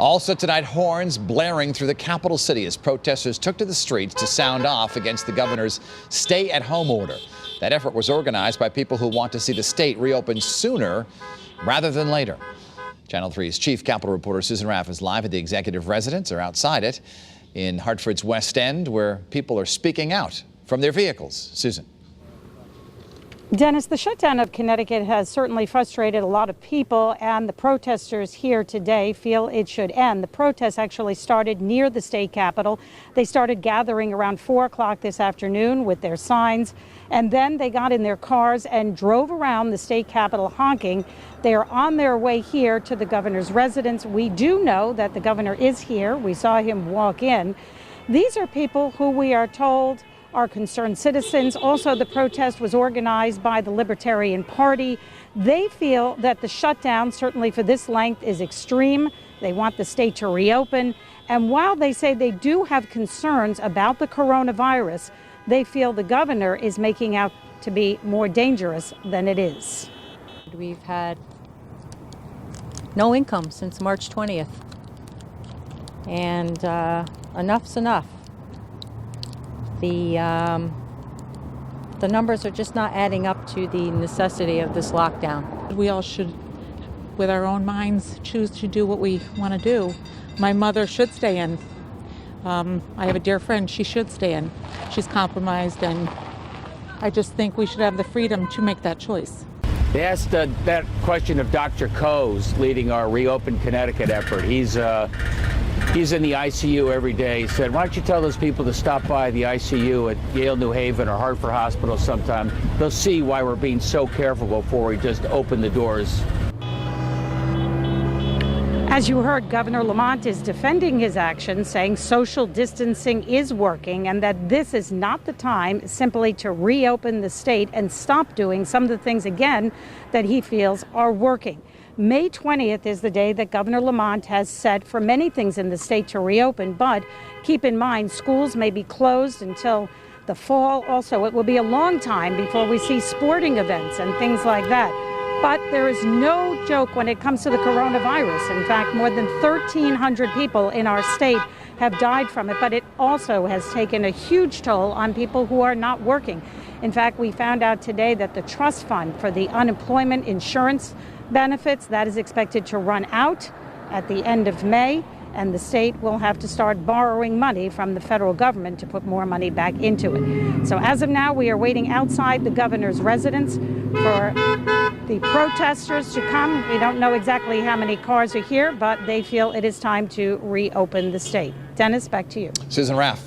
Also tonight, horns blaring through the capital city as protesters took to the streets to sound off against the governor's stay-at-home order. That effort was organized by people who want to see the state reopen sooner rather than later. Channel 3's chief Capitol reporter Susan Raff is live at the executive residence, or outside it, in Hartford's West End, where people are speaking out from their vehicles. Susan. Dennis, the shutdown of Connecticut has certainly frustrated a lot of people, and the protesters here today feel it should end. The protests actually started near the state capitol. They started gathering around 4 o'clock this afternoon with their signs, and then they got in their cars and drove around the state capitol honking. They are on their way here to the governor's residence. We do know that the governor is here. We saw him walk in. These are people who we are told are concerned citizens. Also, the protest was organized by the Libertarian Party. They feel that the shutdown, certainly for this length, is extreme. They want the state to reopen. And while they say they do have concerns about the coronavirus, they feel the governor is making out to be more dangerous than it is. We've had no income since March 20th. And enough's enough. The numbers are just not adding up to the necessity of this lockdown. We all should, with our own minds, choose to do what we want to do. My mother should stay in. I have a dear friend, she should stay in. She's compromised, and I just think we should have the freedom to make that choice. They asked that question of Dr. Coase, leading our Reopen Connecticut effort. He's in the ICU every day. He said, why don't you tell those people to stop by the ICU at Yale New Haven or Hartford Hospital sometime. They'll see why we're being so careful before we just open the doors. As you heard, Governor Lamont is defending his actions, saying social distancing is working and that this is not the time simply to reopen the state and stop doing some of the things, again, that he feels are working. May 20th is the day that Governor Lamont has set for many things in the state to reopen, but keep in mind, schools may be closed until the fall. Also, it will be a long time before we see sporting events and things like that. But there is no joke when it comes to the coronavirus. In fact, more than 1,300 people in our state have died from it, but it also has taken a huge toll on people who are not working. In fact, we found out today that the trust fund for the unemployment insurance benefits, that is expected to run out at the end of May, and the state will have to start borrowing money from the federal government to put more money back into it. So as of now, we are waiting outside the governor's residence for the protesters to come. We don't know exactly how many cars are here, but they feel it is time to reopen the state. Dennis, back to you. Susan Raff.